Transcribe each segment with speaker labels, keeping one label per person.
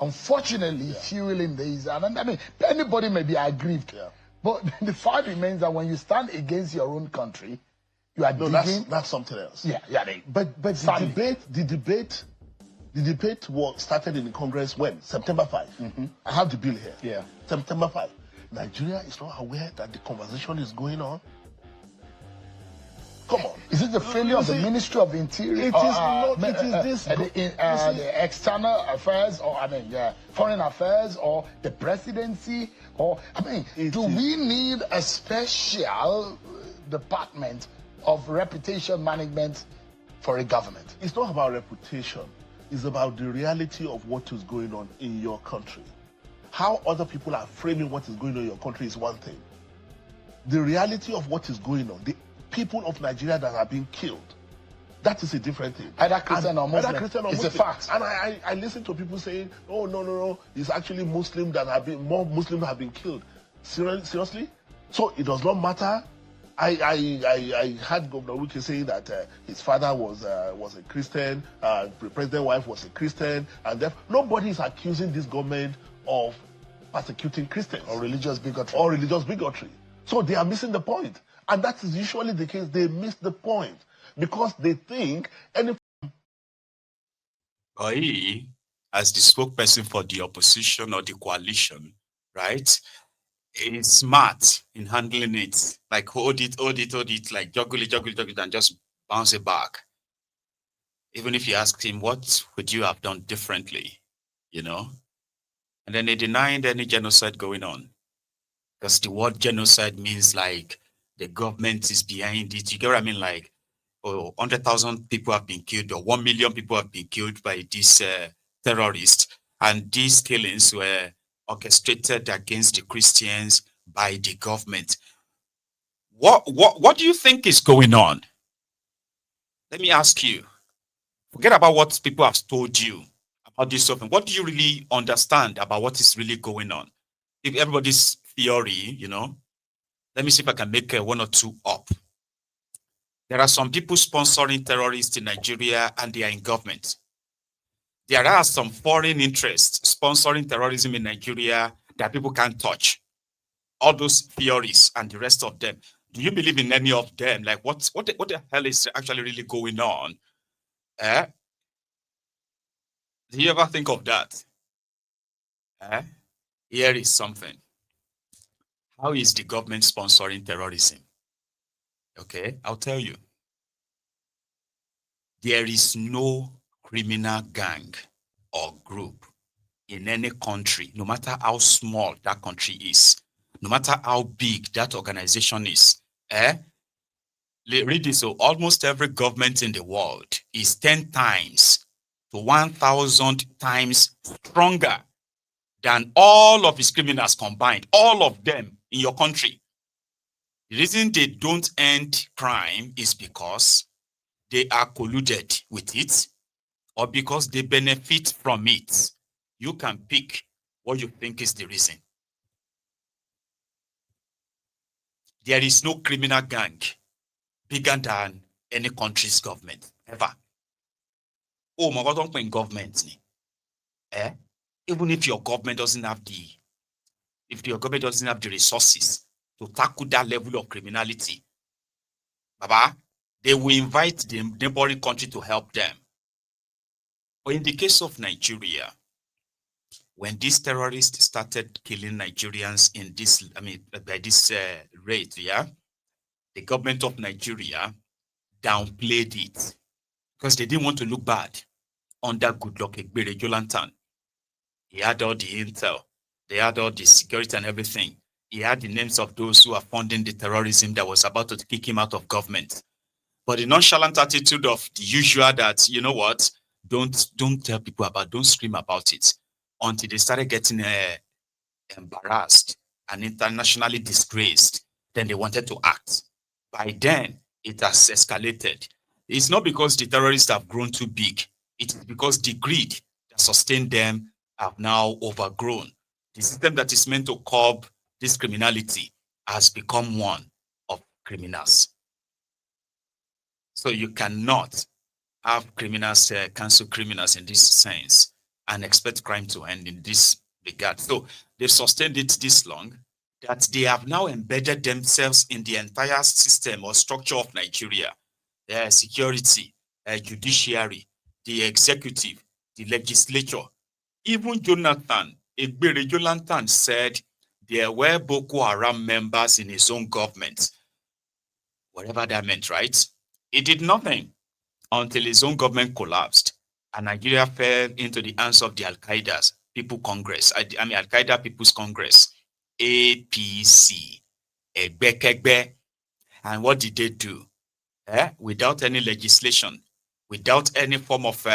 Speaker 1: unfortunately fueling these. And I mean, anybody may be aggrieved, but the fact remains that when you stand against your own country, you are digging.
Speaker 2: That's something else.
Speaker 1: But
Speaker 2: the debate was started in the Congress when? September 5. I have the bill here.
Speaker 1: Yeah.
Speaker 2: September 5. Nigeria is not aware that the conversation is going on. Come on.
Speaker 1: Is it the failure of the Ministry of the Interior?
Speaker 2: It is not. It is this.
Speaker 1: The external affairs, or foreign affairs, or the presidency, or do we need a special department of reputation management for a government?
Speaker 2: It's not about reputation. It's about the reality of what is going on in your country. How other people are framing what is going on in your country is one thing. The reality of what is going on, the people of Nigeria that are being killed, that is a different thing.
Speaker 1: Either Christian or Muslim. It's a fact.
Speaker 2: And I listen to people saying, oh, no, it's actually Muslims that have been, more Muslims have been killed. Seriously? So it does not matter. I heard Governor Wike saying that his father was a Christian, the president's wife was a Christian, and nobody is accusing this government of persecuting Christians
Speaker 1: or religious bigotry.
Speaker 2: So they are missing the point, and that is usually the case. They miss the point because they think any.
Speaker 3: Or he, as the spokesperson for the opposition or the coalition, right, is smart in handling it. Like hold it, like juggle it, and just bounce it back. Even if you ask him, what would you have done differently, And then they denied any genocide going on. Because the word genocide means like the government is behind it. You get what I mean? Like, 100,000 people have been killed, or 1 million people have been killed by these terrorists. And these killings were orchestrated against the Christians by the government. What do you think is going on? Let me ask you. Forget about what people have told you about this stuff. What do you really understand about what is really going on? If everybody's theory, let me see if I can make one or two up. There are some people sponsoring terrorists in Nigeria and they are in government. There are some foreign interests sponsoring terrorism in Nigeria that people can't touch. All those theories and the rest of them. Do you believe in any of them? Like what the hell is actually really going on? Do you ever think of that? Here is something. How is the government sponsoring terrorism? Okay, I'll tell you. There is no criminal gang or group in any country, no matter how small that country is, no matter how big that organization is. Read this. So almost every government in the world is 10 times to 1,000 times stronger than all of its criminals combined, all of them in your country. The reason they don't end crime is because they are colluded with it or because they benefit from it. You can pick what you think is the reason. There is no criminal gang bigger than any country's government, ever. Oh, my God, don't think government. Even if your government doesn't have the resources to tackle that level of criminality, Baba, they will invite the neighboring country to help them. But in the case of Nigeria, when these terrorists started killing Nigerians in this, by this rate, the government of Nigeria downplayed it because they didn't want to look bad under Goodluck Ebele Jonathan. He had all the intel, they had all the security and everything. He had the names of those who are funding the terrorism that was about to kick him out of government. But the nonchalant attitude of the usual that, you know what, don't tell people about, don't scream about it, until they started getting embarrassed and internationally disgraced. Then they wanted to act. By then, it has escalated. It's not because the terrorists have grown too big. It is because the greed that sustained them have now overgrown. The system that is meant to curb this criminality has become one of criminals. So you cannot have criminals cancel criminals in this sense. and expect crime to end in this regard. So they've sustained it this long that they have now embedded themselves in the entire system or structure of Nigeria, security, judiciary, the executive, the legislature. Even Egbere Jonathan said there were Boko Haram members in his own government, whatever that meant, right? He did nothing until his own government collapsed and Nigeria fell into the hands of the Al-Qaeda's People Congress. I mean, Al-Qaeda People's Congress, APC, Egbekegbe. And what did they do? Without any legislation, without any form of,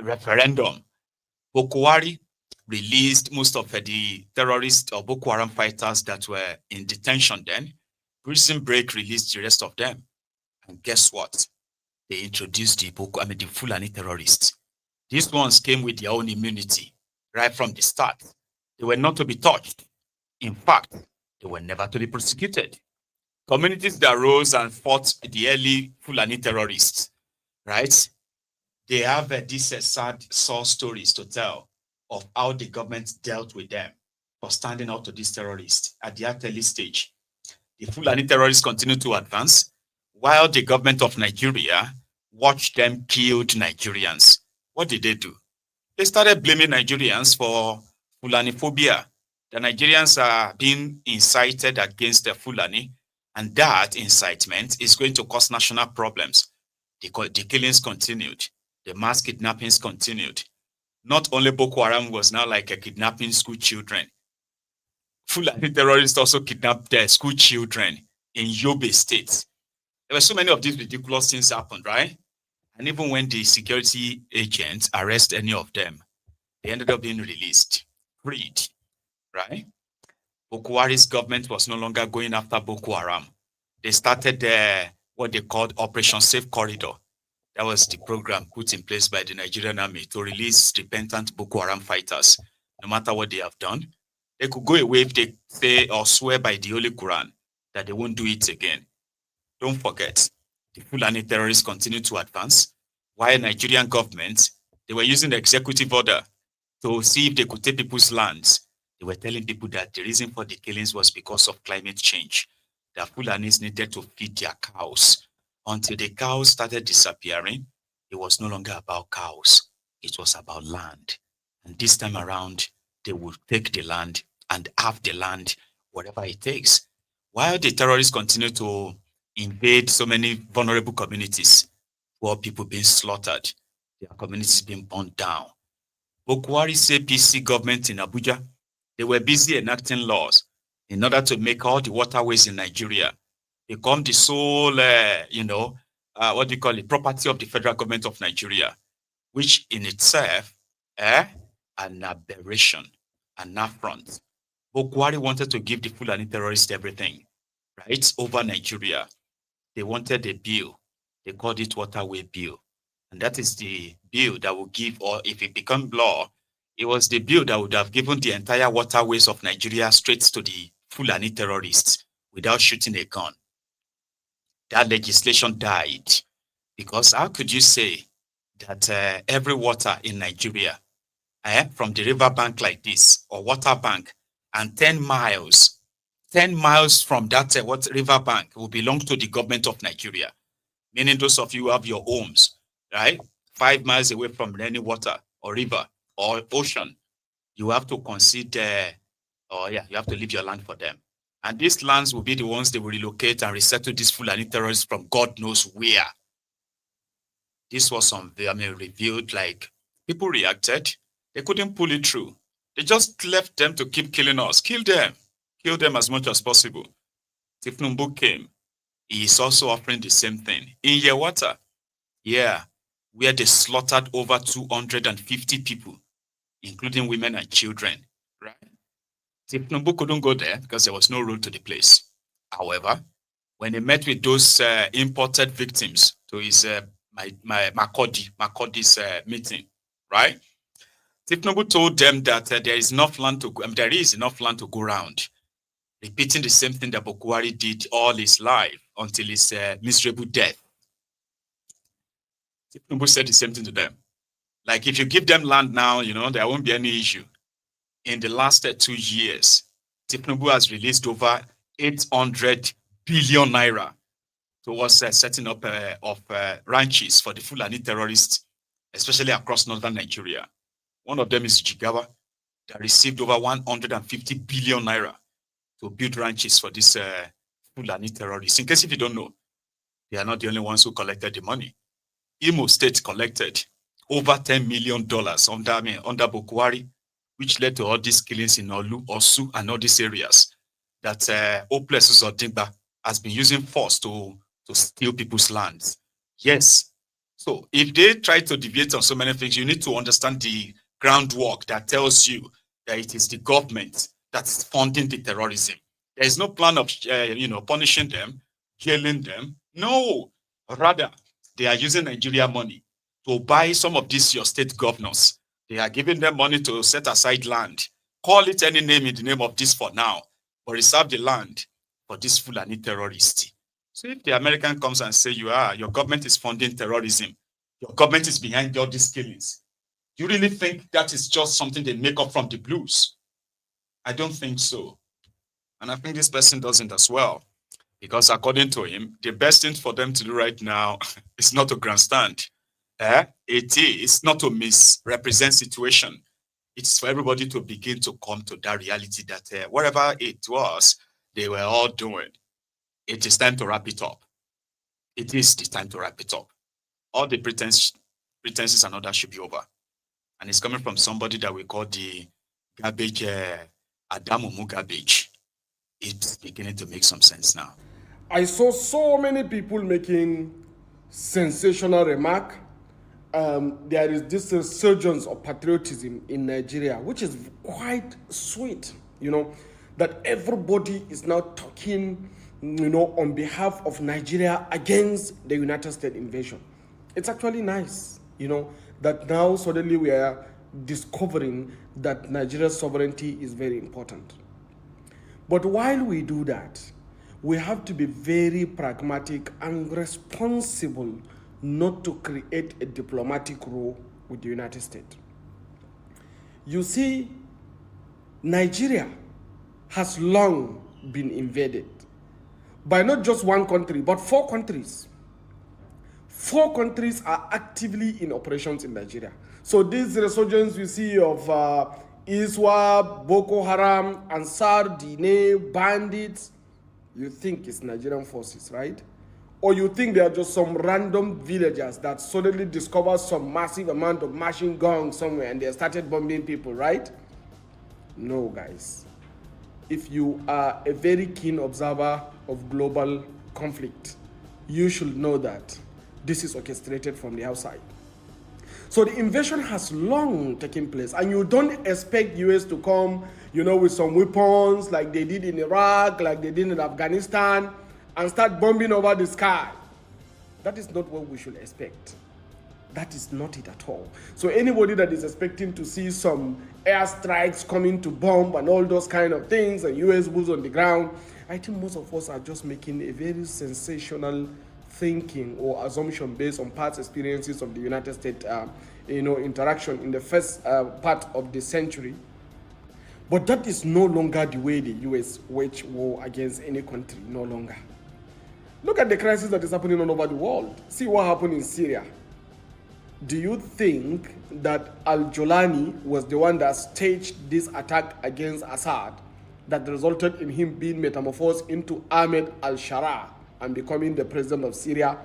Speaker 3: referendum, Boko Haram released most of the terrorists or Boko Haram fighters that were in detention then. Prison Break released the rest of them. And guess what? They introduced the Fulani terrorists. These ones came with their own immunity right from the start. They were not to be touched. In fact, they were never to be prosecuted. Communities that rose and fought the early Fulani terrorists, right? They have these sad source stories to tell of how the government dealt with them for standing out to these terrorists at the early stage. The Fulani terrorists continued to advance while the government of Nigeria watched them kill Nigerians. What did they do? They started blaming Nigerians for Fulani phobia. The Nigerians are being incited against the Fulani, and that incitement is going to cause national problems. The killings continued. The mass kidnappings continued. Not only Boko Haram was now like a kidnapping school children. Fulani terrorists also kidnapped their school children in Yobe State. There were so many of these ridiculous things happened, right? And even when the security agents arrest any of them, they ended up being released, freed, right? Boko Haram's government was no longer going after Boko Haram. They started what they called Operation Safe Corridor. That was the program put in place by the Nigerian army to release repentant Boko Haram fighters. No matter what they have done, they could go away if they say or swear by the Holy Quran that they won't do it again. Don't forget, the Fulani terrorists continue to advance, while Nigerian government, they were using the executive order to see if they could take people's lands. They were telling people that the reason for the killings was because of climate change. The Fulanis needed to feed their cows. Until the cows started disappearing, it was no longer about cows. It was about land. And this time around, they would take the land and have the land, whatever it takes. While the terrorists continue to invade so many vulnerable communities, poor people being slaughtered, their communities being burned down. Boko Haram's APC government in Abuja, they were busy enacting laws in order to make all the waterways in Nigeria become the sole, property of the federal government of Nigeria, which in itself, an aberration, an affront. Boko Haram wanted to give the Fulani terrorists everything, right, over Nigeria. They wanted a bill. They called it Waterway Bill. And that is the bill that will give, or if it becomes law, it was the bill that would have given the entire waterways of Nigeria straight to the Fulani terrorists without shooting a gun. That legislation died because how could you say that every water in Nigeria, from the river bank like this or water bank, and 10 miles from that river bank will belong to the government of Nigeria, meaning those of you who have your homes, right, 5 miles away from any water or river or ocean, you have to consider, you have to leave your land for them. And these lands will be the ones they will relocate and resettle these Fulani terrorists from God knows where. This was revealed, like, people reacted. They couldn't pull it through. They just left them to keep killing us. Kill them as much as possible. Tifnumbu came. He is also offering the same thing. In Yewata, where they slaughtered over 250 people, including women and children, right? Tifnumbu couldn't go there because there was no road to the place. However, when he met with those imported victims to his Makodi's meeting, right? Tifnumbu told them that there is enough land to go around, repeating the same thing that Boko Haram did all his life until his miserable death. Tifnumbu said the same thing to them. Like if you give them land now, there won't be any issue. In the last 2 years, Tinubu has released over 800 billion naira towards setting up of ranches for the Fulani terrorists, especially across northern Nigeria. One of them is Jigawa, that received over 150 billion naira to build ranches for these Fulani terrorists. In case if you don't know, they are not the only ones who collected the money. Imo State collected over $10 million under Bokwari, which led to all these killings in Olu, Osu, and all these areas that Oplus Odingba has been using force to steal people's lands. Yes. So if they try to deviate on so many things, you need to understand the groundwork that tells you that it is the government that's funding the terrorism. There is no plan of, punishing them, jailing them. No. Rather, they are using Nigeria money to buy some of these your state governors. They are giving them money to set aside land. Call it any name in the name of this for now, but reserve the land for this Fulani terrorists. So if the American comes and say your government is funding terrorism, your government is behind all these killings, do you really think that is just something they make up from the blues? I don't think so. And I think this person doesn't as well. Because according to him, the best thing for them to do right now is not to grandstand. It is not to misrepresent situation. It's for everybody to begin to come to that reality that whatever it was, they were all doing. It is time to wrap it up. It is the time to wrap it up. All the pretenses and all that should be over. And it's coming from somebody that we call the garbage, Adamu garbage. It's beginning to make some sense now.
Speaker 4: I saw so many people making sensational remark. There is this resurgence of patriotism in Nigeria, which is quite sweet, that everybody is now talking, on behalf of Nigeria against the United States invasion. It's actually nice, that now suddenly we are discovering that Nigeria's sovereignty is very important. But while we do that, we have to be very pragmatic and responsible not to create a diplomatic row with the United States. You see, Nigeria has long been invaded by not just one country, but 4 countries. 4 countries are actively in operations in Nigeria. So this resurgence we see of ISWAP, Boko Haram, Ansar, Dine, bandits, you think it's Nigerian forces, right? Or you think they are just some random villagers that suddenly discover some massive amount of machine guns somewhere and they started bombing people, right? No, guys. If you are a very keen observer of global conflict, you should know that this is orchestrated from the outside. So the invasion has long taken place, and you don't expect US to come, with some weapons like they did in Iraq, like they did in Afghanistan, and start bombing over the sky. That is not what we should expect. That is not it at all. So anybody that is expecting to see some airstrikes coming to bomb and all those kind of things, and US boots on the ground, I think most of us are just making a very sensational thinking or assumption based on past experiences of the United States, interaction in the first part of the century. But that is no longer the way the US wage war against any country, no longer. Look at the crisis that is happening all over the world. See what happened in Syria. Do you think that Al-Jolani was the one that staged this attack against Assad that resulted in him being metamorphosed into Ahmed al-Sharaa and becoming the president of Syria?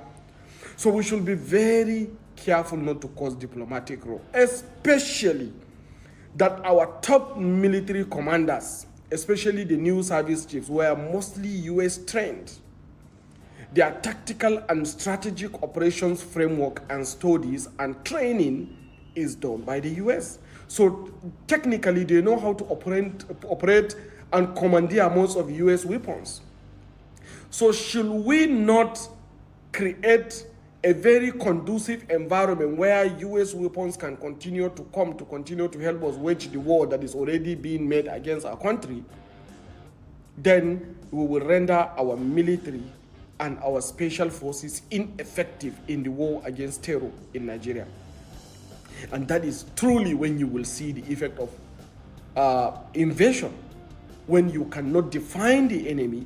Speaker 4: So we should be very careful not to cause diplomatic row, especially that our top military commanders, especially the new service chiefs, were mostly US trained. Their tactical and strategic operations framework and studies and training is done by the US. So technically they know how to operate and commandeer most of US weapons. So should we not create a very conducive environment where US weapons can continue to help us wage the war that is already being made against our country? Then we will render our military and our special forces ineffective in the war against terror in Nigeria. And that is truly when you will see the effect of invasion. When you cannot define the enemy,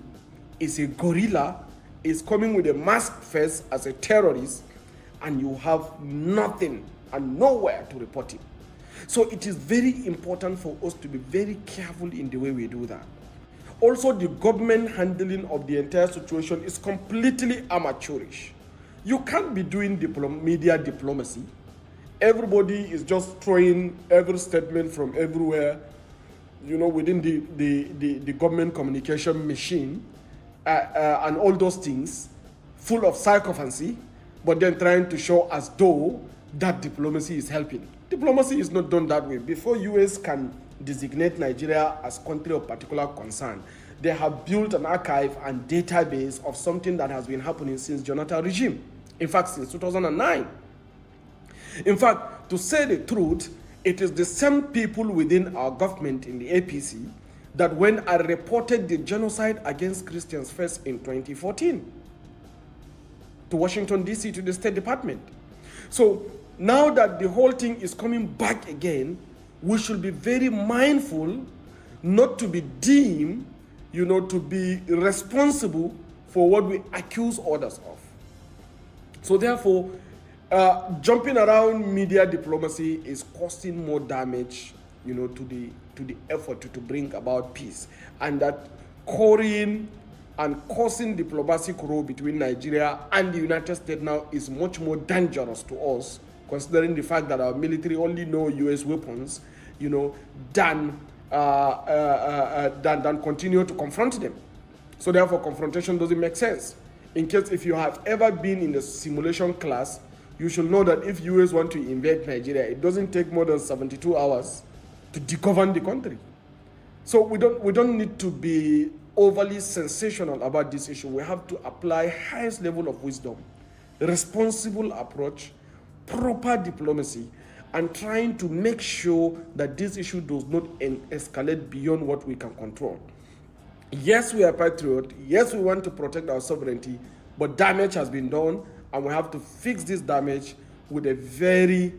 Speaker 4: is a guerrilla, is coming with a masked face as a terrorist, and you have nothing and nowhere to report him. So it is very important for us to be very careful in the way we do that. Also, the government handling of the entire situation is completely amateurish. You can't be doing media diplomacy. Everybody is just throwing every statement from everywhere, you know, within the government communication machine, and all those things, full of sycophancy, but then trying to show as though that diplomacy is helping. Diplomacy is not done that way. Before US can designate Nigeria as country of particular concern, they have built an archive and database of something that has been happening since Jonathan regime. In fact, since 2009. In fact, to say the truth, it is the same people within our government in the APC that when I reported the genocide against Christians first in 2014 to Washington, D.C., to the State Department. So now that the whole thing is coming back again, we should be very mindful not to be deemed, you know, to be responsible for what we accuse others of. So therefore, jumping around media diplomacy is costing more damage, you know, to the effort to bring about peace. And that quarrying and causing diplomacy quarrel between Nigeria and the United States now is much more dangerous to us, considering the fact that our military only know US weapons, you know, than continue to confront them. So therefore, confrontation doesn't make sense. In case if you have ever been in the simulation class, you should know that if US want to invade Nigeria, it doesn't take more than 72 hours to degovern the country. So we don't need to be overly sensational about this issue. We have to apply highest level of wisdom, responsible approach, proper diplomacy, and trying to make sure that this issue does not escalate beyond what we can control. Yes, we are patriots. Yes, we want to protect our sovereignty, but damage has been done, and we have to fix this damage with a very,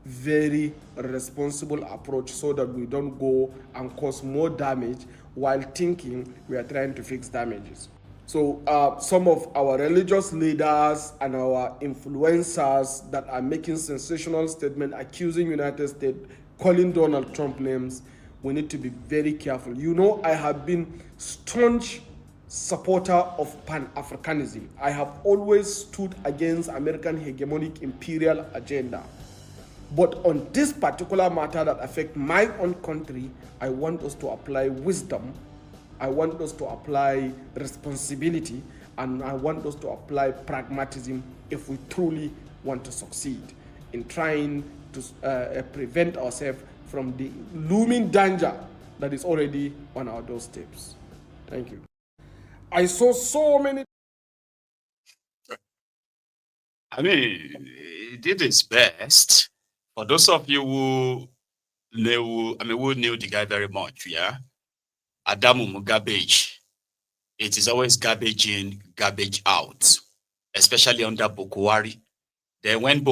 Speaker 4: very responsible approach so that we don't go and cause more damage while thinking we are trying to fix damages. So some of our religious leaders and our influencers that are making sensational statements accusing United States, calling Donald Trump names, we need to be very careful. You know, I have been staunch supporter of Pan-Africanism. I have always stood against American hegemonic imperial agenda. But on this particular matter that affects my own country, I want us to apply wisdom, I want us to apply responsibility, and I want us to apply pragmatism if we truly want to succeed in trying to prevent ourselves from the looming danger that is already on our doorsteps. Thank you. I saw so many.
Speaker 3: I mean, he did his best. For those of you who knew the guy very much, yeah? Adamu garbage. It is always garbage in, garbage out, especially under Bokwari. Then when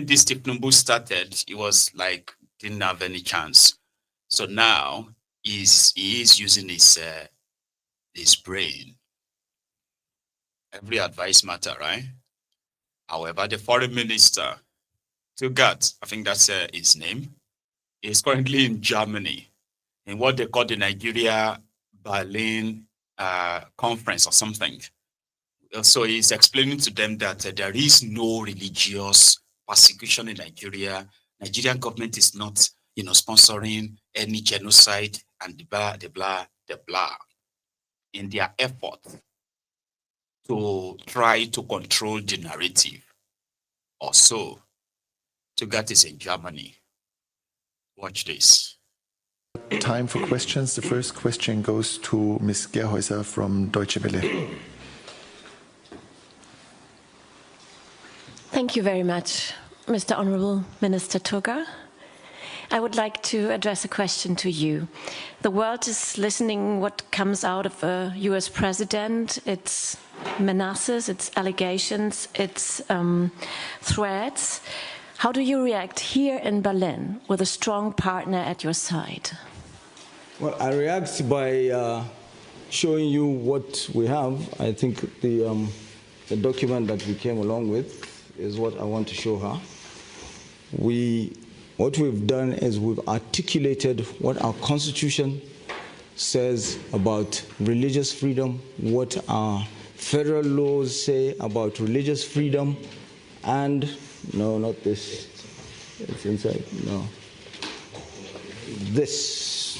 Speaker 3: this Tinubu started, it was like didn't have any chance. So now he is using his brain. Every advice matter, right? However, the foreign minister, Tugat, I think that's his name, is currently in Germany in what they call the Nigeria Berlin conference or something. So he's explaining to them that there is no religious persecution in Nigeria. Nigerian government is not, sponsoring any genocide and the blah. In their effort to try to control the narrative. Also, Tugat is in Germany. Watch this.
Speaker 5: Time for questions. The first question goes to Ms. Gerhäuser from Deutsche Welle.
Speaker 6: Thank you very much, Mr. Honorable Minister Turga. I would like to address a question to you. The world is listening what comes out of a US president, its menaces, its allegations, its threats. How do you react here in Berlin with a strong partner at your side?
Speaker 7: Well, I react by showing you what we have. I think the document that we came along with is what I want to show her. What we've done is we've articulated what our Constitution says about religious freedom, what our federal laws say about religious freedom, and, no, not this, it's inside, no. This,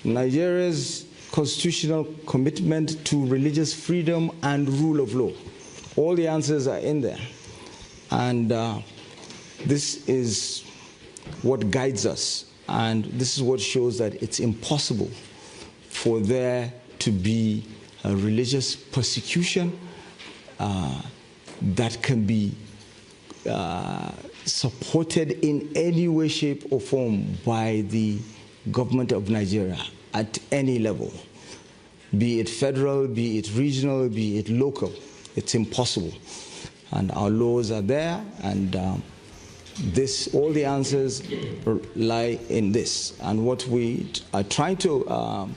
Speaker 7: Nigeria's constitutional commitment to religious freedom and rule of law. All the answers are in there. And this is what guides us. And this is what shows that it's impossible for there to be a religious persecution that can be supported in any way, shape, or form by the government of Nigeria at any level, be it federal, be it regional, be it local. It's impossible. And our laws are there, and all the answers lie in this. And what we are trying to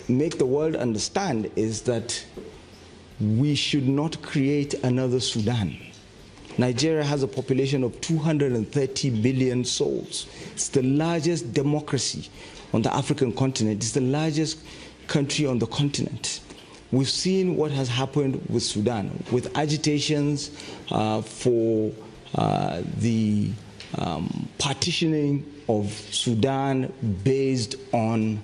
Speaker 7: make the world understand is that we should not create another Sudan. Nigeria has a population of 230 million souls. It's the largest democracy on the African continent. It's the largest country on the continent. We've seen what has happened with Sudan, with agitations for the partitioning of Sudan based on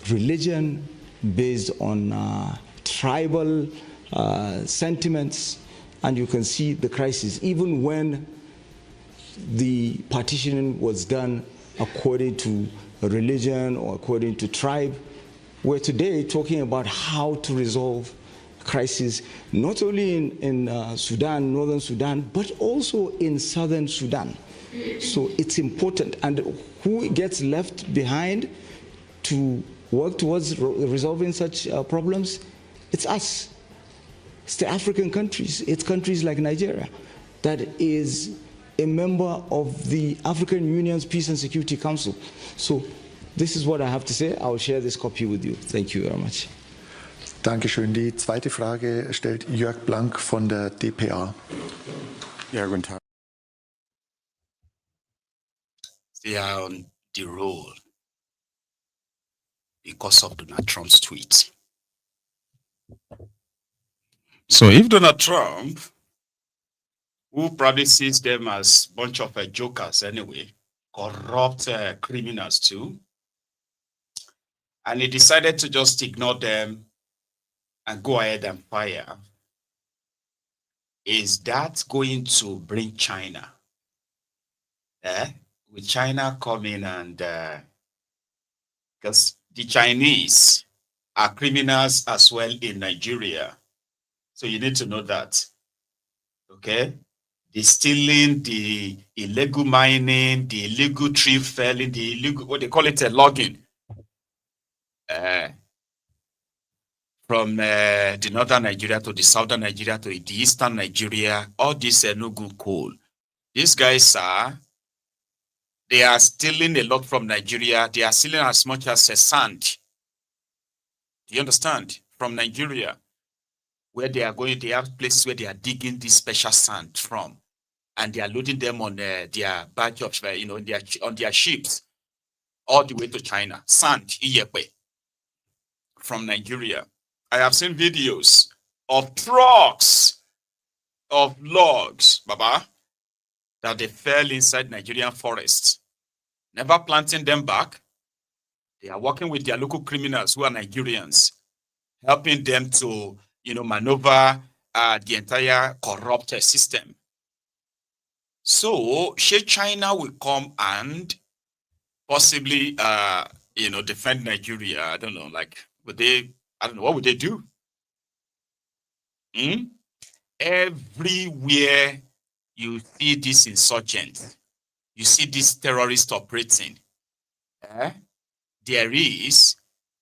Speaker 7: religion, based on tribal sentiments, and you can see the crisis. Even when the partitioning was done according to religion or according to tribe, we're today talking about how to resolve crisis, not only in Sudan, northern Sudan, but also in southern Sudan. So it's important. And who gets left behind to work towards resolving such problems? It's us. It's the African countries. It's countries like Nigeria that is a member of the African Union's Peace and Security Council. So this is what I have to say. I will share this copy with you. Thank you very much.
Speaker 5: Dankeschön. Die zweite Frage stellt Jörg Blank von der dpa.
Speaker 8: Ja, guten Tag.
Speaker 3: They are on the roll because of Donald Trump's tweet. So if Donald Trump, who probably sees them as a bunch of jokers anyway, corrupt criminals too, and he decided to just ignore them and go ahead and fire, is that going to bring China? Will China come in and, because the Chinese are criminals as well in Nigeria. So you need to know that, okay? The stealing, the illegal mining, the illegal tree felling, the illegal, what they call it, logging. From the northern Nigeria to the southern Nigeria to the eastern Nigeria, all this no good coal. These guys they are stealing a lot from Nigeria. They are stealing as much as sand. Do you understand? From Nigeria, where they are going, they have places where they are digging this special sand from, and they are loading them on their batch of, on their ships, all the way to China. Sand, Iyepe, from Nigeria. I have seen videos of trucks of logs, Baba, that they fell inside Nigerian forests, never planting them back. They are working with their local criminals who are Nigerians, helping them to, maneuver the entire corrupt system. So, China will come and possibly, defend Nigeria. I don't know, what would they do? Everywhere you see this insurgent, you see this terrorist operating, there is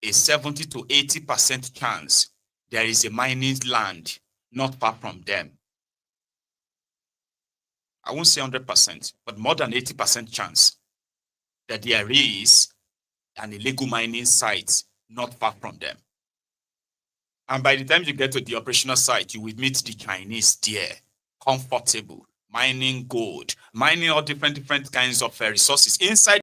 Speaker 3: a 70 to 80% chance there is a mining land not far from them. I won't say 100%, but more than 80% chance that there is an illegal mining site not far from them. And by the time you get to the operational site, you will meet the Chinese there, comfortable, mining gold, mining all different kinds of resources inside